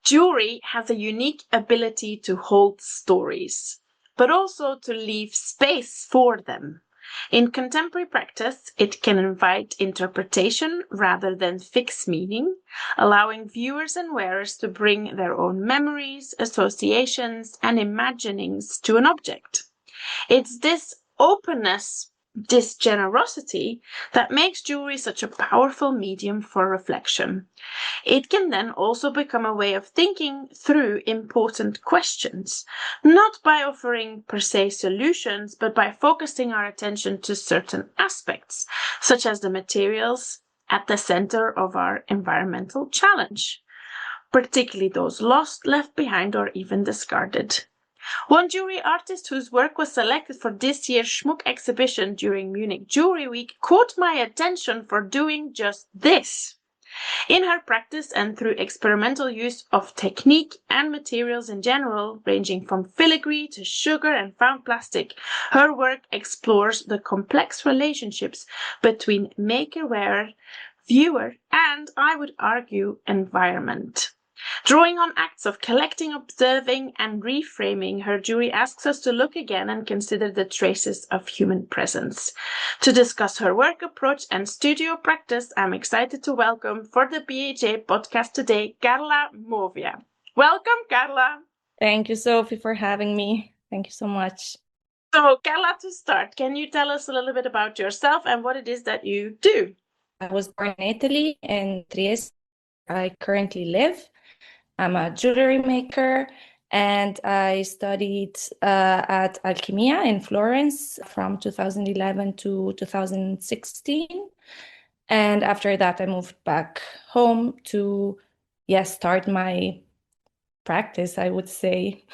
Jewelry has a unique ability to hold stories, but also to leave space for them. In contemporary practice, it can invite interpretation rather than fix meaning, allowing viewers and wearers to bring their own memories, associations, and imaginings to an object. It's this openness, this generosity, that makes jewelry such a powerful medium for reflection. It can then also become a way of thinking through important questions, not by offering per se solutions, but by focusing our attention to certain aspects, such as the materials at the center of our environmental challenge, particularly those lost, left behind, or even discarded. One jewelry artist whose work was selected for this year's Schmuck exhibition during Munich Jewelry Week caught my attention for doing just this. In her practice and through experimental use of technique and materials in general, ranging from filigree to sugar and found plastic, her work explores the complex relationships between maker-wearer, viewer, and, I would argue, environment. Drawing on acts of collecting, observing, and reframing, her jewelry asks us to look again and consider the traces of human presence. To discuss her work approach and studio practice, I'm excited to welcome for the BAJ podcast today, Carla Movia. Welcome, Carla. Thank you, Sophie, for having me. Thank you so much. So, Carla, to start, can you tell us a little bit about yourself and what it is that you do? I was born in Italy, in Trieste. I currently live. I'm a jewelry maker, and I studied at Alchimia in Florence from 2011 to 2016. And after that, I moved back home to, start my practice, I would say.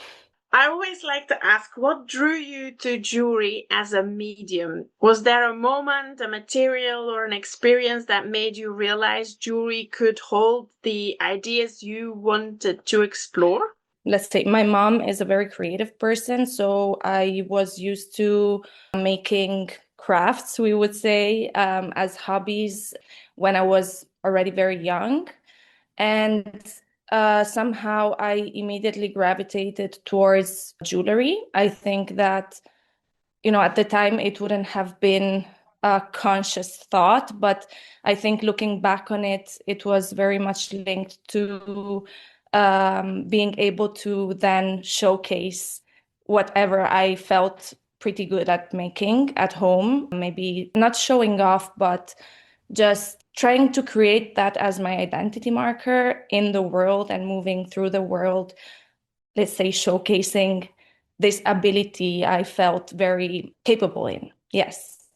I always like to ask, what drew you to jewelry as a medium? Was there a moment, a material, or an experience that made you realize jewelry could hold the ideas you wanted to explore? Let's say my mom is a very creative person, so I was used to making crafts, we would say, as hobbies when I was already very young. And somehow I immediately gravitated towards jewelry. I think that, at the time it wouldn't have been a conscious thought, but I think looking back on it, it was very much linked to being able to then showcase whatever I felt pretty good at making at home. Maybe not showing off, but just trying to create that as my identity marker in the world and moving through the world, let's say, showcasing this ability I felt very capable in. Yes.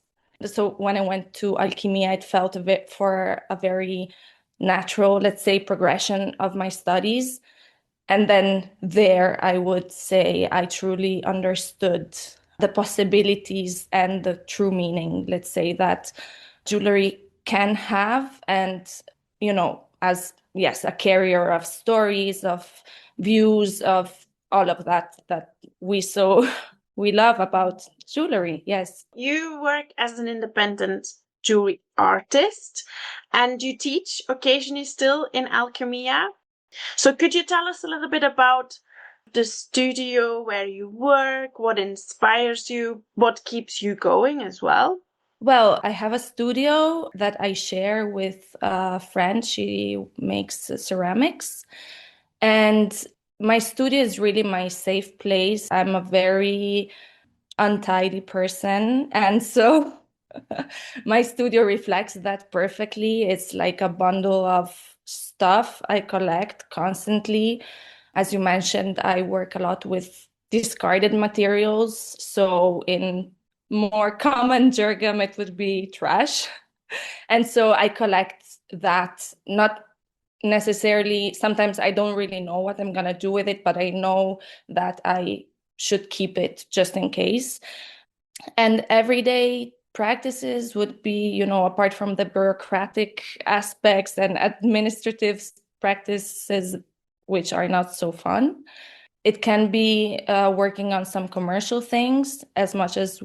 So when I went to Alchimia, it felt for a very natural, let's say, progression of my studies. And then there, I would say I truly understood the possibilities and the true meaning, let's say, that jewelry can have. And, as, yes, a carrier of stories, of views, of all of that we love about jewelry. Yes. You work as an independent jewelry artist and you teach occasionally still in Alchemia. So could you tell us a little bit about the studio where you work, what inspires you, what keeps you going as well? Well, I have a studio that I share with a friend. She makes ceramics. And my studio is really my safe place. I'm a very untidy person. And so my studio reflects that perfectly. It's like a bundle of stuff I collect constantly. As you mentioned, I work a lot with discarded materials. So in more common jargon, it would be trash. And so I collect that, not necessarily, sometimes I don't really know what I'm going to do with it, but I know that I should keep it just in case. And everyday practices would be, apart from the bureaucratic aspects and administrative practices, which are not so fun. It can be working on some commercial things. As much as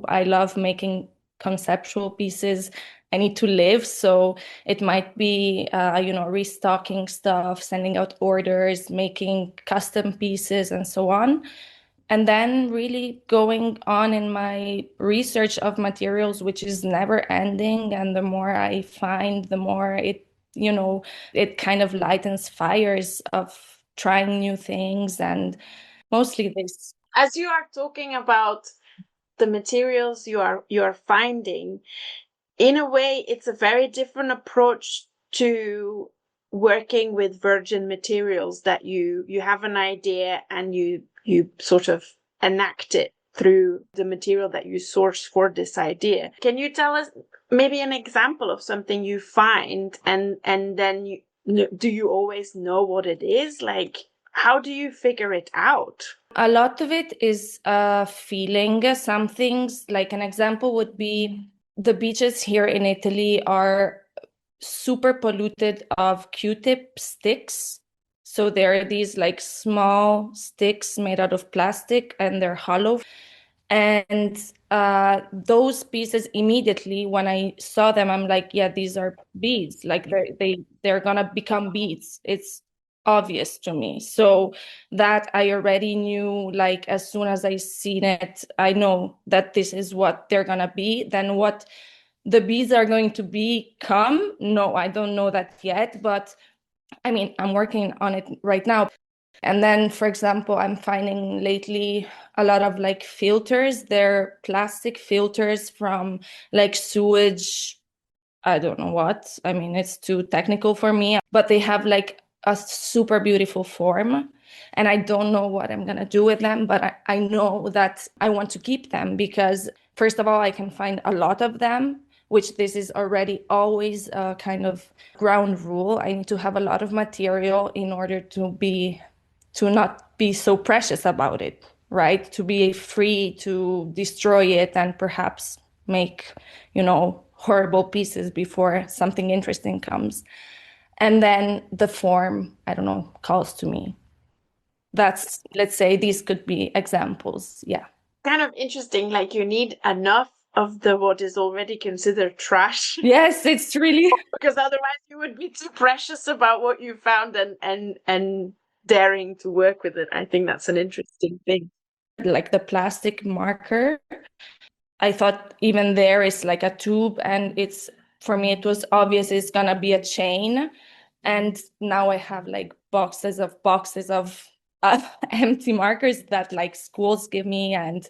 I love making conceptual pieces, I need to live. So it might be, restocking stuff, sending out orders, making custom pieces, and so on. And then really going on in my research of materials, which is never ending. And the more I find, the more it kind of lightens fires of trying new things, and mostly this. As you are talking about the materials you are finding, in a way, it's a very different approach to working with virgin materials, that you have an idea and you sort of enact it through the material that you source for this idea. Can you tell us maybe an example of something you find, and then do you always know what it is? Like, how do you figure it out? A lot of it is feeling. Some things, like an example would be the beaches here in Italy are super polluted of Q-tip sticks. So there are these like small sticks made out of plastic, and they're hollow. And those pieces, immediately when I saw them, I'm like, yeah, these are beads. Like they're gonna become beads. It's obvious to me. So that I already knew, like as soon as I seen it, I know that this is what they're gonna be. Then what the beads are going to become, no, I don't know that yet. But I mean, I'm working on it right now. And then, for example, I'm finding lately a lot of like filters. They're plastic filters from like sewage. I don't know what. I mean, it's too technical for me, but they have like a super beautiful form. And I don't know what I'm going to do with them, but I know that I want to keep them because, first of all, I can find a lot of them, which this is already always a kind of ground rule. I need to have a lot of material in order to not be so precious about it, right? To be free to destroy it and perhaps make, horrible pieces before something interesting comes. And then the form, I don't know, calls to me. Let's say these could be examples. Yeah. Kind of interesting, like you need enough of the what is already considered trash. Yes, it's really Because otherwise you would be too precious about what you found and daring to work with it. I think that's an interesting thing. like the plastic marker. I thought even there is like a tube, and for me it was obvious it's gonna be a chain. And now I have like boxes of empty markers that like schools give me. And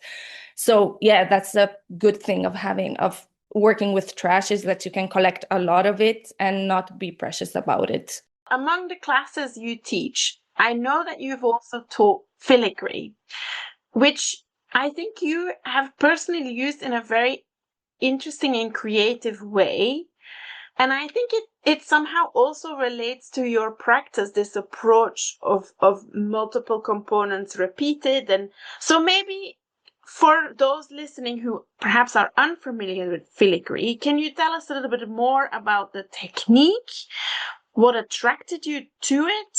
so, yeah, that's a good thing of working with trash, is that you can collect a lot of it and not be precious about it. Among the classes you teach, I know that you've also taught filigree, which I think you have personally used in a very interesting and creative way. And I think it somehow also relates to your practice, this approach of multiple components repeated. And so maybe for those listening who perhaps are unfamiliar with filigree, can you tell us a little bit more about the technique, what attracted you to it,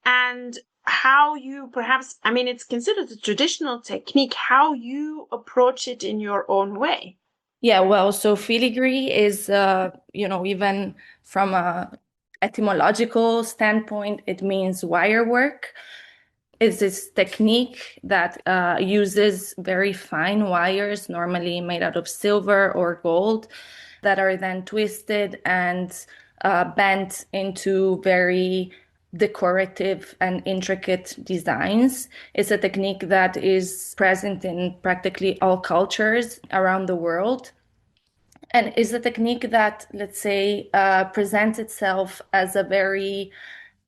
and how you perhaps, I mean, it's considered a traditional technique, how you approach it in your own way? Yeah, well, so filigree is, even from a etymological standpoint, it means wire work. It's this technique that uses very fine wires, normally made out of silver or gold, that are then twisted and bent into very decorative and intricate designs. It's a technique that is present in practically all cultures around the world, and is a technique that, let's say, presents itself as a very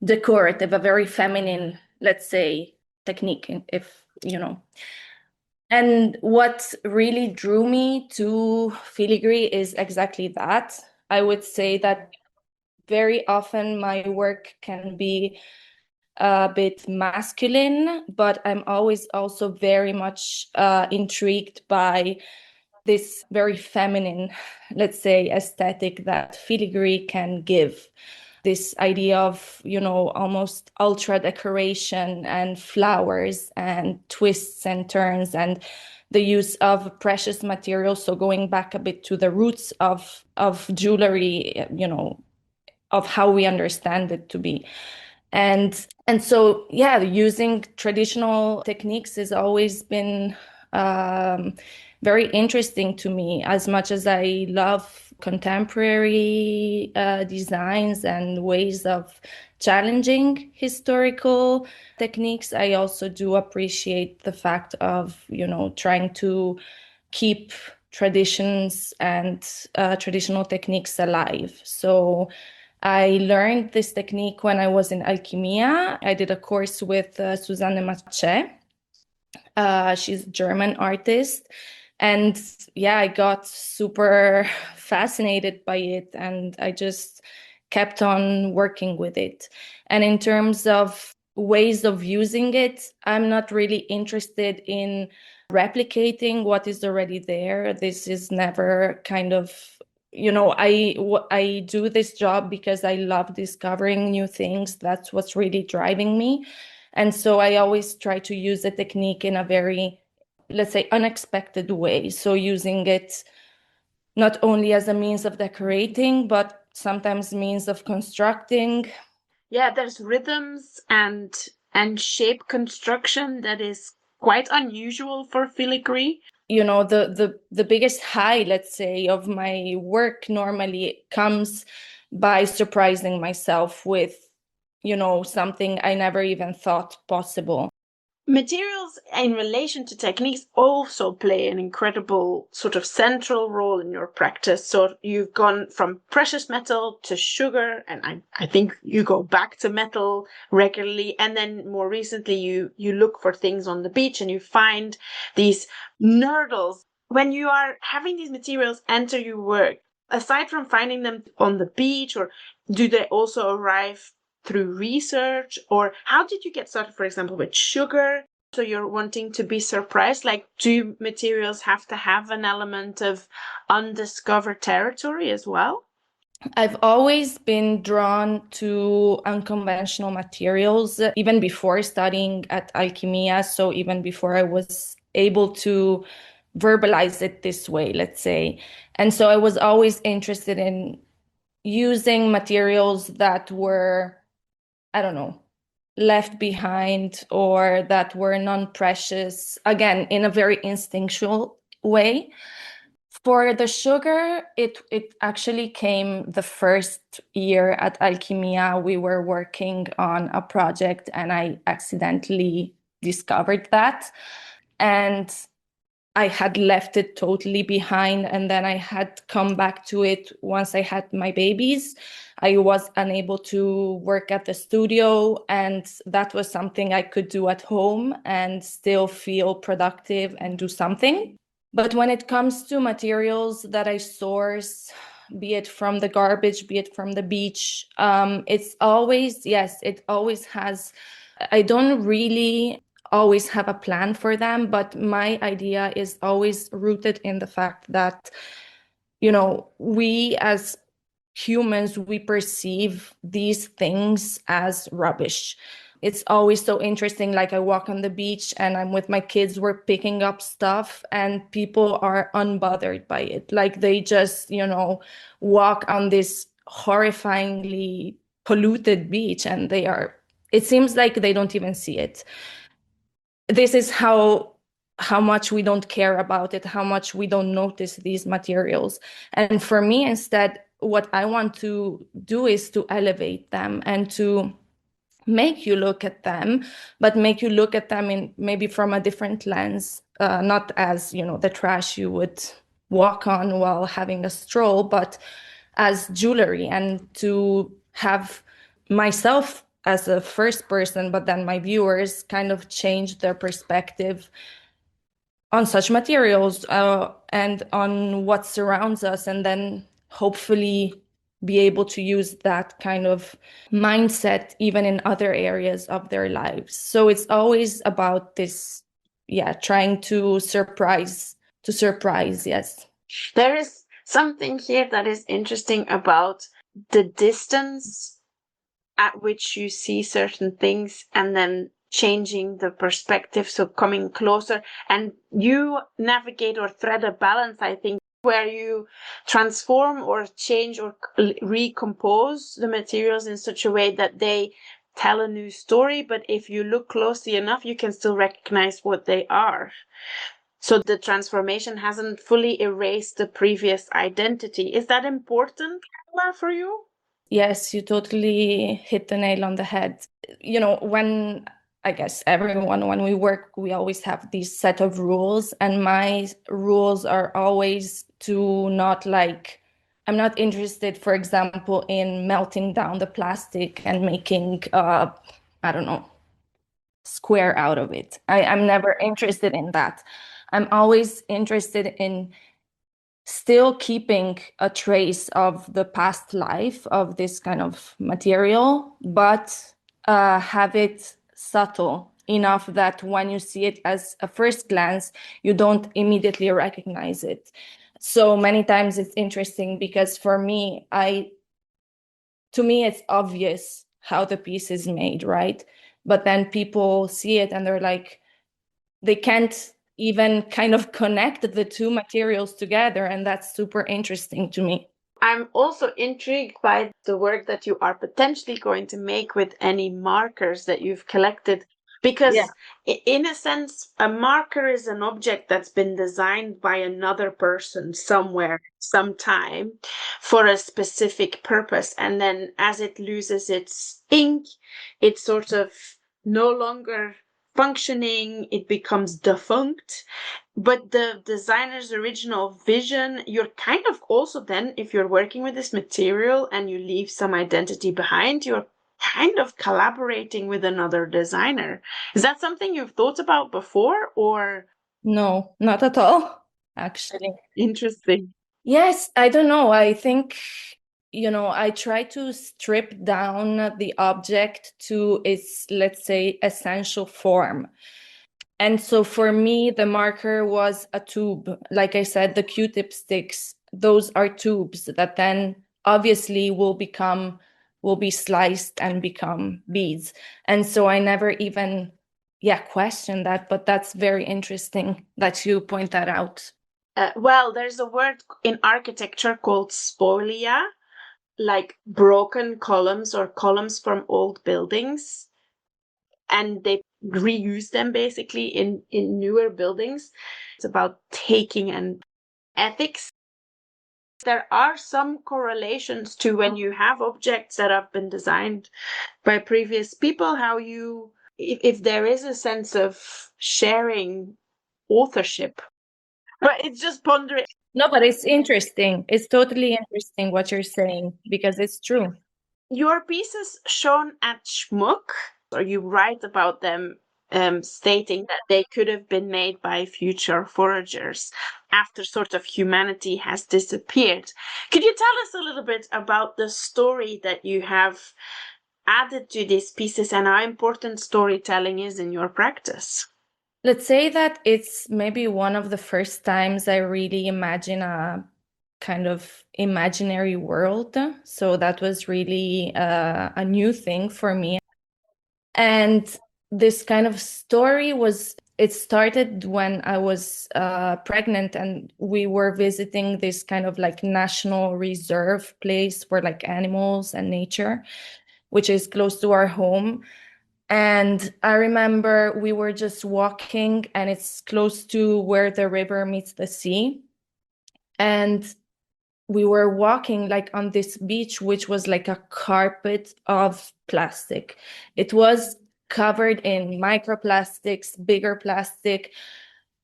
decorative, a very feminine, let's say, technique, if you know. And what really drew me to filigree is exactly that. I would say that very often my work can be a bit masculine, but I'm always also very much intrigued by this very feminine, let's say, aesthetic that filigree can give. this idea of, almost ultra decoration and flowers and twists and turns and the use of precious materials. So going back a bit to the roots of jewelry, of how we understand it to be. And so, yeah, using traditional techniques has always been very interesting to me. As much as I love contemporary designs and ways of challenging historical techniques, I also do appreciate the fact of, trying to keep traditions and traditional techniques alive. So I learned this technique when I was in Alchemia. I did a course with Susanne Mache. She's a German artist. And yeah, I got super fascinated by it, and I just kept on working with it. And in terms of ways of using it, I'm not really interested in replicating what is already there. This is never kind of, I do this job because I love discovering new things. That's what's really driving me. And so I always try to use the technique in a very, let's say, unexpected way. So using it not only as a means of decorating, but sometimes means of constructing. Yeah, there's rhythms and shape construction that is quite unusual for filigree. The biggest high, let's say, of my work normally comes by surprising myself with, something I never even thought possible. Materials in relation to techniques also play an incredible sort of central role in your practice. So you've gone from precious metal to sugar, and I think you go back to metal regularly. And then more recently, you look for things on the beach and you find these nurdles. When you are having these materials enter your work, aside from finding them on the beach, or do they also arrive through research, or how did you get started, for example, with sugar? So you're wanting to be surprised? Like, do materials have to have an element of undiscovered territory as well? I've always been drawn to unconventional materials, even before studying at Alchemia. So even before I was able to verbalize it this way, let's say. And so I was always interested in using materials that were, I don't know, left behind or that were non-precious, again, in a very instinctual way. For the sugar, it actually came the first year at Alchemia. We were working on a project and I accidentally discovered that. And I had left it totally behind, and then I had come back to it once I had my babies. I was unable to work at the studio, and that was something I could do at home and still feel productive and do something. But when it comes to materials that I source, be it from the garbage, be it from the beach, it's always, yes, it always has, I don't really always have a plan for them, but my idea is always rooted in the fact that, we as humans, we perceive these things as rubbish. It's always so interesting. Like I walk on the beach and I'm with my kids, we're picking up stuff and people are unbothered by it. Like they just, walk on this horrifyingly polluted beach and it seems like they don't even see it. This is how much we don't care about it, how much we don't notice these materials. And for me, instead, what I want to do is to elevate them and to make you look at them, but make you look at them in maybe from a different lens, not as, the trash you would walk on while having a stroll, but as jewelry, and to have myself as a first person, but then my viewers kind of change their perspective on such materials and on what surrounds us, and then hopefully be able to use that kind of mindset even in other areas of their lives. So it's always about this, trying to surprise, yes. There is something here that is interesting about the distance at which you see certain things and then changing the perspective, so coming closer, and you navigate or thread a balance, I think, where you transform or change or recompose the materials in such a way that they tell a new story, but if you look closely enough, you can still recognize what they are. So the transformation hasn't fully erased the previous identity. Is that important, Carla, for you? Yes, you totally hit the nail on the head. You know, when I guess everyone, when we work, we always have these set of rules, and my rules are always to not like, I'm not interested, for example, in melting down the plastic and making, I don't know, square out of it. I'm never interested in that. I'm always interested in still keeping a trace of the past life of this kind of material, but have it subtle enough that when you see it as a first glance, you don't immediately recognize it. So many times it's interesting because for me, to me, it's obvious how the piece is made, right? But then people see it and they're like, they can't even kind of connect the two materials together. And that's super interesting to me. I'm also intrigued by the work that you are potentially going to make with any markers that you've collected. Because, in a sense, a marker is an object that's been designed by another person somewhere, sometime, for a specific purpose. And then as it loses its ink, it's sort of no longer functioning, it becomes defunct. But the designer's original vision, you're kind of also then, if you're working with this material and you leave some identity behind, you're kind of collaborating with another designer. Is that something you've thought about before, or? No, not at all, actually. Interesting. Yes, I don't know. I think, you know, I try to strip down the object to its, let's say, essential form. And so for me, the marker was a tube. Like I said, the Q-tip sticks, those are tubes that then obviously will be sliced and become beads. And so I never even, questioned that, but that's very interesting that you point that out. Well, there's a word in architecture called spolia, like broken columns or columns from old buildings, and they reuse them basically in newer buildings. It's about taking and ethics. There are some correlations to when you have objects that have been designed by previous people, how you, if there is a sense of sharing authorship. But it's just pondering. No, but it's interesting. It's totally interesting what you're saying because it's true. Your pieces shown at Schmuck, or you write about them stating that they could have been made by future foragers after sort of humanity has disappeared. Could you tell us a little bit about the story that you have added to these pieces and how important storytelling is in your practice? Let's say that it's maybe one of the first times I really imagine a kind of imaginary world. So that was really a new thing for me. And this kind of story it started when I was pregnant and we were visiting this kind of like national reserve place for like animals and nature, which is close to our home. And I remember we were just walking and it's close to where the river meets the sea. And we were walking like on this beach, which was like a carpet of plastic. It was covered in microplastics, bigger plastic,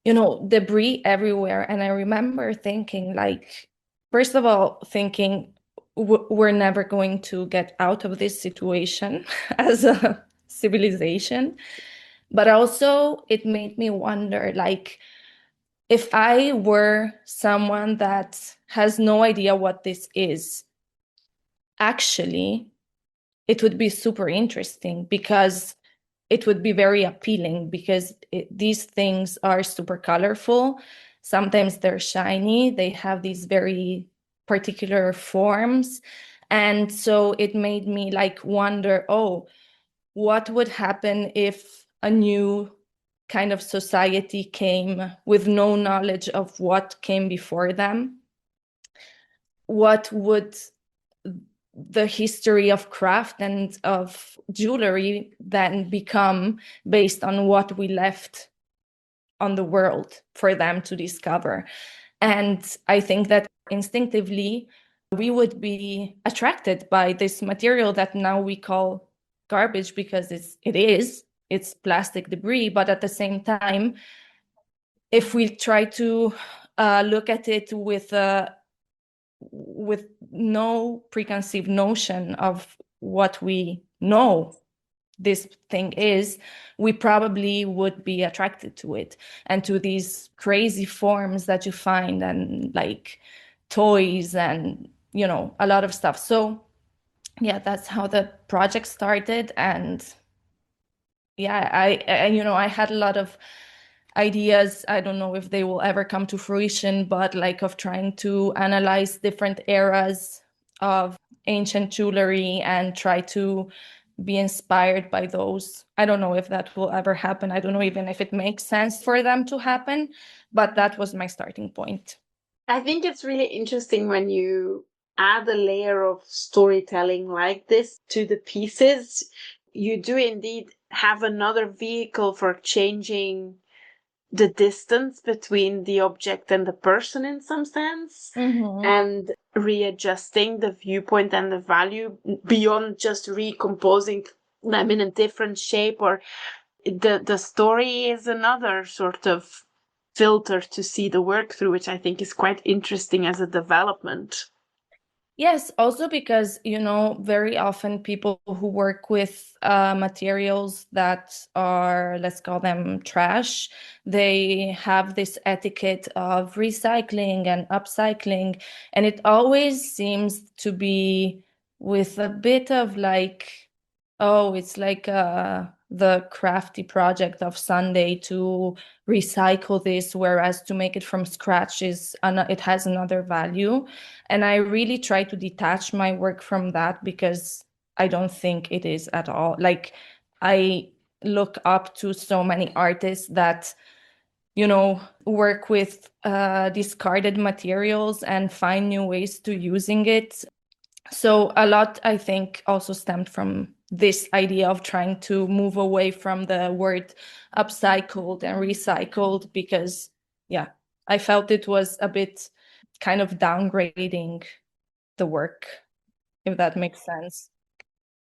you know, debris everywhere. And I remember thinking like, first of all, thinking we're never going to get out of this situation as a civilization. But also it made me wonder, like, if I were someone that has no idea what this is, actually, it would be super interesting because it would be very appealing because these things are super colorful. Sometimes they're shiny. They have these very particular forms. And so it made me like wonder, oh, what would happen if a new kind of society came with no knowledge of what came before them? What would the history of craft and of jewelry then become based on what we left on the world for them to discover? And I think that instinctively we would be attracted by this material that now we call garbage, because it's plastic debris. But at the same time, if we try to look at it with no preconceived notion of what we know this thing is, we probably would be attracted to it and to these crazy forms that you find, and like toys and, you know, a lot of stuff. So yeah, that's how the project started. And yeah, I had a lot of ideas. I don't know if they will ever come to fruition, but like of trying to analyze different eras of ancient jewelry and try to be inspired by those. I don't know if that will ever happen. I don't know even if it makes sense for them to happen, but that was my starting point. I think it's really interesting when you add a layer of storytelling like this to the pieces. You do indeed have another vehicle for changing the distance between the object and the person in some sense, and readjusting the viewpoint and the value beyond just recomposing them in a different shape. Or the story is another sort of filter to see the work through, which I think is quite interesting as a development. Yes, also because, you know, very often people who work with materials that are, let's call them trash, they have this etiquette of recycling and upcycling. And it always seems to be with a bit of like, oh, it's like the crafty project of Sunday to recycle this, whereas to make it from scratch it has another value. And I really try to detach my work from that, because I don't think it is at all. Like, I look up to so many artists that, you know, work with discarded materials and find new ways to using it. So a lot, I think, also stemmed from this idea of trying to move away from the word upcycled and recycled, because, yeah, I felt it was a bit kind of downgrading the work, if that makes sense.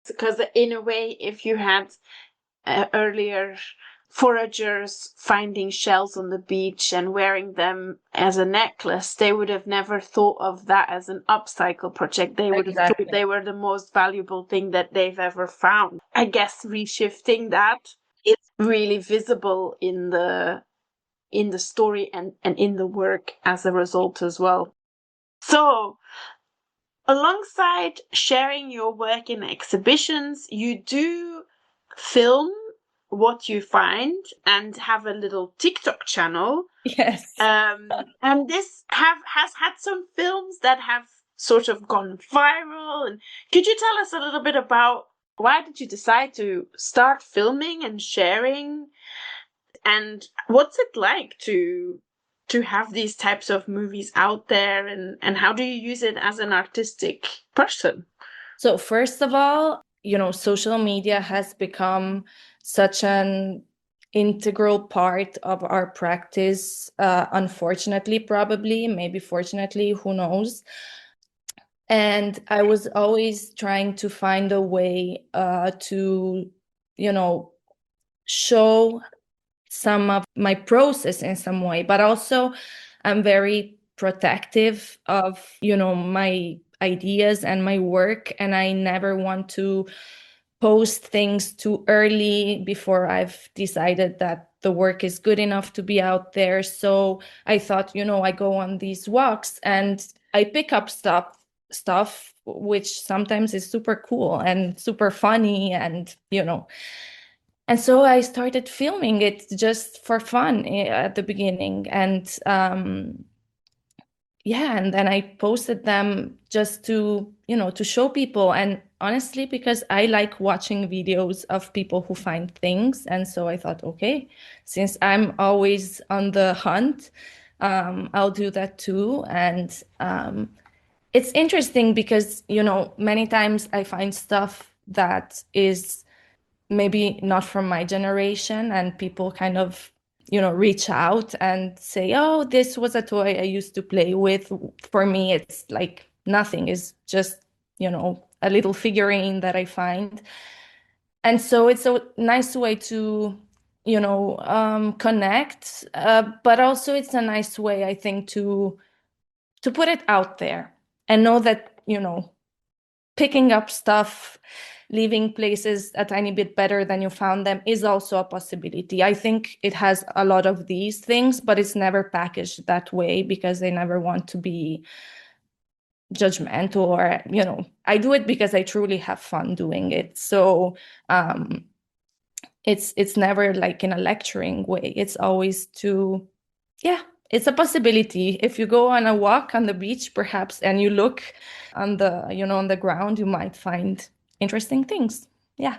Because in a way, if you had earlier foragers finding shells on the beach and wearing them as a necklace, they would have never thought of that as an upcycle project. They would have thought they were the most valuable thing that they've ever found. I guess reshifting that is really visible in the story and in the work as a result as well. So, alongside sharing your work in exhibitions, you do film what you find and have a little TikTok channel. Yes. And this has had some films that have sort of gone viral. And could you tell us a little bit about why did you decide to start filming and sharing? And what's it like to have these types of movies out there, and how do you use it as an artistic person? So first of all, you know, social media has become such an integral part of our practice. Unfortunately, probably, maybe fortunately, who knows? And I was always trying to find a way to, you know, show some of my process in some way, but also I'm very protective of, you know, my ideas and my work, and I never want to post things too early before I've decided that the work is good enough to be out there. So I thought, you know, I go on these walks and I pick up stuff which sometimes is super cool and super funny, and, you know, and so I started filming it just for fun at the beginning. And yeah, and then I posted them just to, to show people. And honestly, because I like watching videos of people who find things. And so I thought, okay, since I'm always on the hunt, I'll do that too. And it's interesting because, many times I find stuff that is maybe not from my generation, and people kind of reach out and say, oh, this was a toy I used to play with. For me, it's like nothing, is just a little figurine that I find. And so it's a nice way to connect, but also it's a nice way, I think, to put it out there and know that picking up stuff, leaving places a tiny bit better than you found them is also a possibility. I think it has a lot of these things, but it's never packaged that way because they never want to be judgmental, or, I do it because I truly have fun doing it. So it's never like in a lecturing way. It's always to, yeah, it's a possibility. If you go on a walk on the beach, perhaps, and you look on the, on the ground, you might find interesting things. Yeah.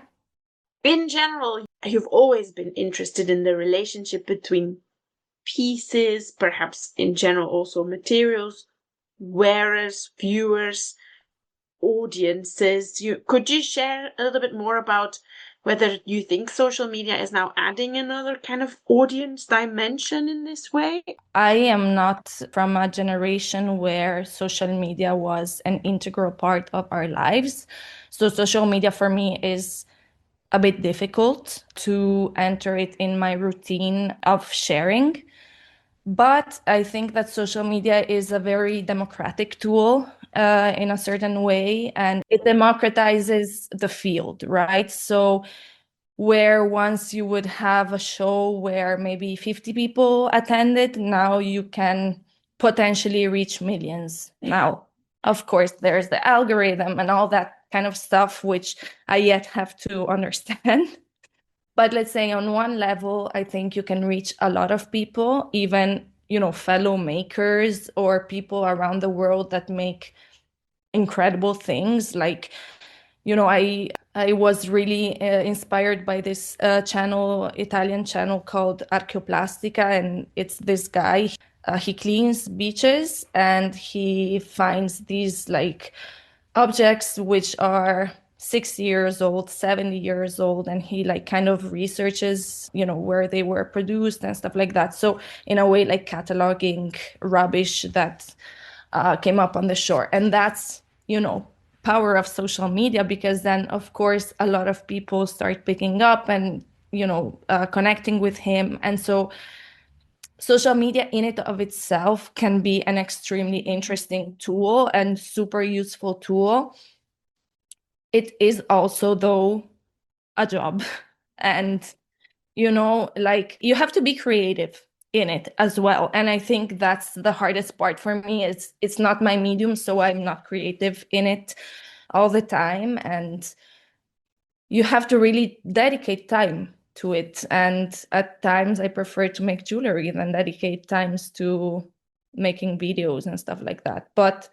In general, you've always been interested in the relationship between pieces, perhaps in general also materials, wearers, viewers, audiences. Could you share a little bit more about whether you think social media is now adding another kind of audience dimension in this way? I am not from a generation where social media was an integral part of our lives. So social media for me is a bit difficult to enter it in my routine of sharing. But I think that social media is a very democratic tool in a certain way, and it democratizes the field, right? So where once you would have a show where maybe 50 people attended, now you can potentially reach millions. Now, of course, there's the algorithm and all that kind of stuff, which I yet have to understand. But let's say on one level, I think you can reach a lot of people, even, fellow makers or people around the world that make incredible things. Like, I was really inspired by this Italian channel called Archeoplastica, and it's this guy. He cleans beaches and he finds these like objects which are 60 years old, 70 years old, and he like kind of researches, where they were produced and stuff like that. So in a way, like cataloging rubbish that came up on the shore. And that's, power of social media, because then of course a lot of people start picking up and connecting with him. And so social media in it of itself can be an extremely interesting tool and super useful tool. It is also, though, a job. And, like you have to be creative in it as well. And I think that's the hardest part for me. It's not my medium, so I'm not creative in it all the time. And you have to really dedicate time to it. And at times I prefer to make jewelry than dedicate times to making videos and stuff like that. But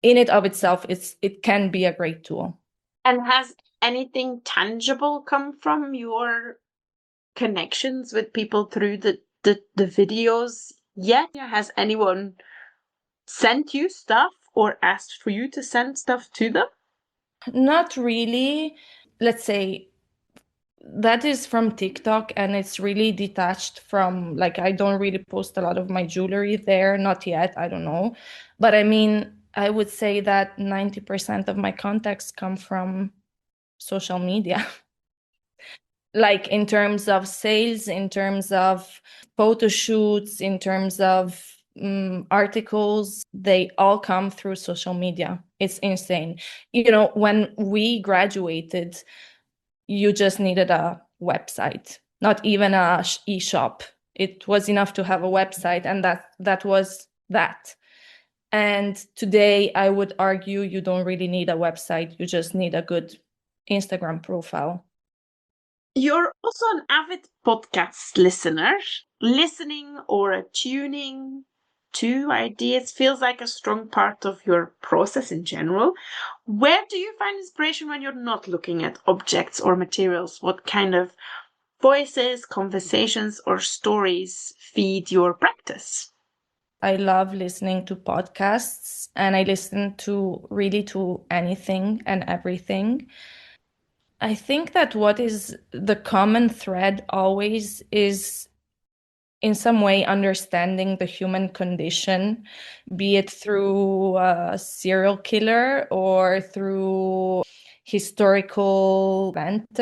in it of itself, it can be a great tool. And has anything tangible come from your connections with people through the videos yet? Has anyone sent you stuff or asked for you to send stuff to them? Not really. Let's say that is from TikTok, and it's really detached from, like, I don't really post a lot of my jewelry there, not yet, I don't know. But I mean, I would say that 90% of my contacts come from social media. Like in terms of sales, in terms of photo shoots, in terms of articles, they all come through social media. It's insane. When we graduated, you just needed a website, not even a e-shop. It was enough to have a website, and that was that. And today, I would argue you don't really need a website. You just need a good Instagram profile. You're also an avid podcast listener, listening or tuning. to ideas feels like a strong part of your process in general. Where do you find inspiration when you're not looking at objects or materials? What kind of voices, conversations, or stories feed your practice? I love listening to podcasts, and I listen to really to anything and everything. I think that what is the common thread always is in some way understanding the human condition, be it through a serial killer or through historical event,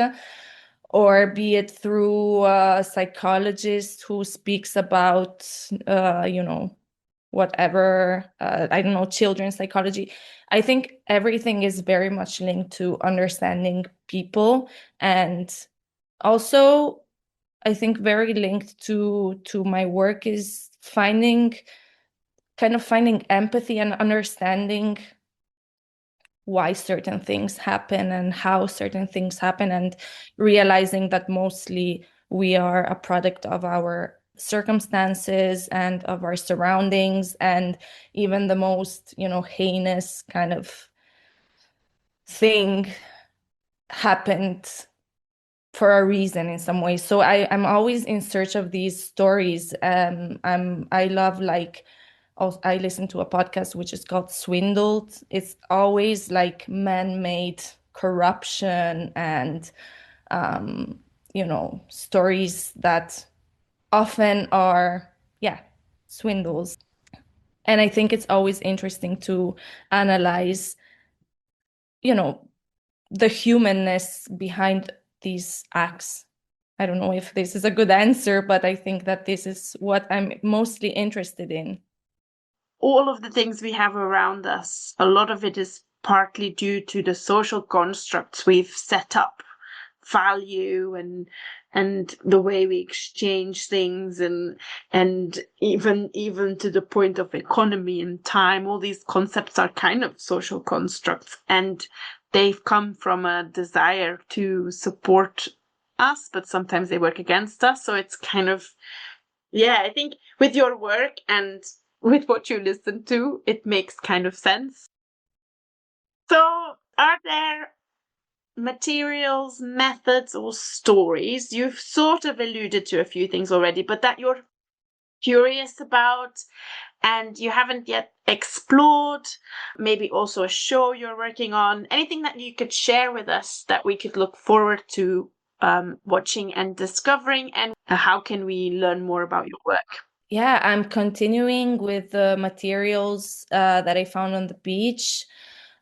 or be it through a psychologist who speaks about, whatever, I don't know, children's psychology. I think everything is very much linked to understanding people, and also I think very linked to my work is finding empathy and understanding why certain things happen and how certain things happen, and realizing that mostly we are a product of our circumstances and of our surroundings, and even the most, heinous kind of thing happened for a reason in some way. So I'm always in search of these stories. I love, like, I listen to a podcast which is called Swindled. It's always like man-made corruption and stories that often are, yeah, swindles. And I think it's always interesting to analyze, the humanness behind these acts. I don't know if this is a good answer, but I think that this is what I'm mostly interested in. All of the things we have around us, a lot of it is partly due to the social constructs we've set up, value and the way we exchange things, and even to the point of economy and time. All these concepts are kind of social constructs, and they've come from a desire to support us, but sometimes they work against us. So it's kind of, yeah, I think with your work and with what you listen to, it makes kind of sense. So are there materials, methods, or stories, you've sort of alluded to a few things already, but that you're curious about and you haven't yet explored? Maybe also a show you're working on, anything that you could share with us that we could look forward to watching and discovering, and how can we learn more about your work? Yeah, I'm continuing with the materials that I found on the beach.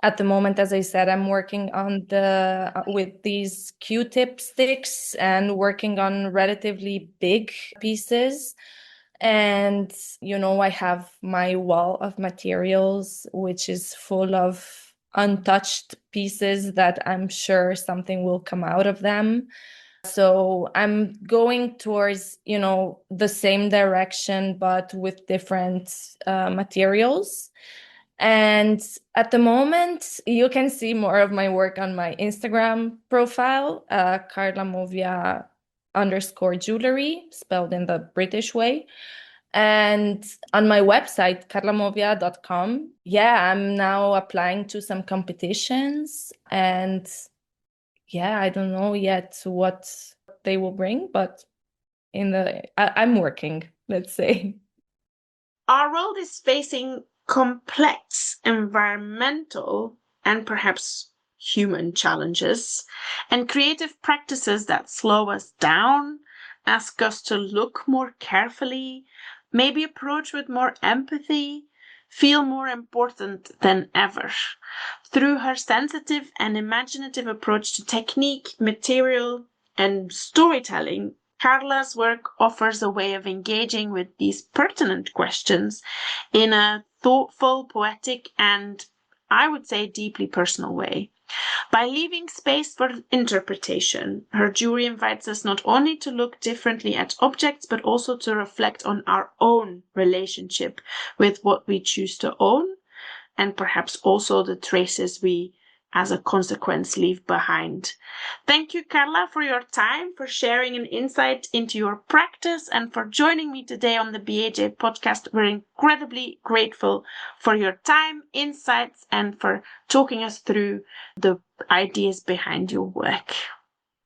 At the moment, as I said, I'm working on with these Q-tip sticks and working on relatively big pieces. And, I have my wall of materials, which is full of untouched pieces that I'm sure something will come out of them. So I'm going towards, the same direction, but with different materials. And at the moment, you can see more of my work on my Instagram profile, Carla Movia _jewellery, spelled in the British way. And on my website, carlamovia.com. Yeah, I'm now applying to some competitions, and yeah, I don't know yet what they will bring, but I'm working, let's say. Our world is facing complex environmental and perhaps human challenges, and creative practices that slow us down, ask us to look more carefully, maybe approach with more empathy, feel more important than ever. Through her sensitive and imaginative approach to technique, material, and storytelling, Carla's work offers a way of engaging with these pertinent questions in a thoughtful, poetic, and I would say deeply personal way. By leaving space for interpretation, her jewelry invites us not only to look differently at objects, but also to reflect on our own relationship with what we choose to own, and perhaps also the traces we as a consequence leave behind. Thank you, Carla, for your time, for sharing an insight into your practice, and for joining me today on the BAJ podcast. We're incredibly grateful for your time, insights, and for talking us through the ideas behind your work.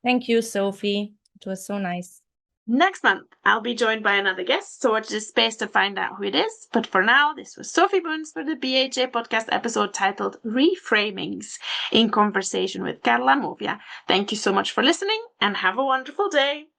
Thank you, Sophie. It was so nice. Next month, I'll be joined by another guest, so watch this space to find out who it is. But for now, this was Sofie Boons for the BAJ podcast episode titled Reframings, in conversation with Carla Movia. Thank you so much for listening, and have a wonderful day.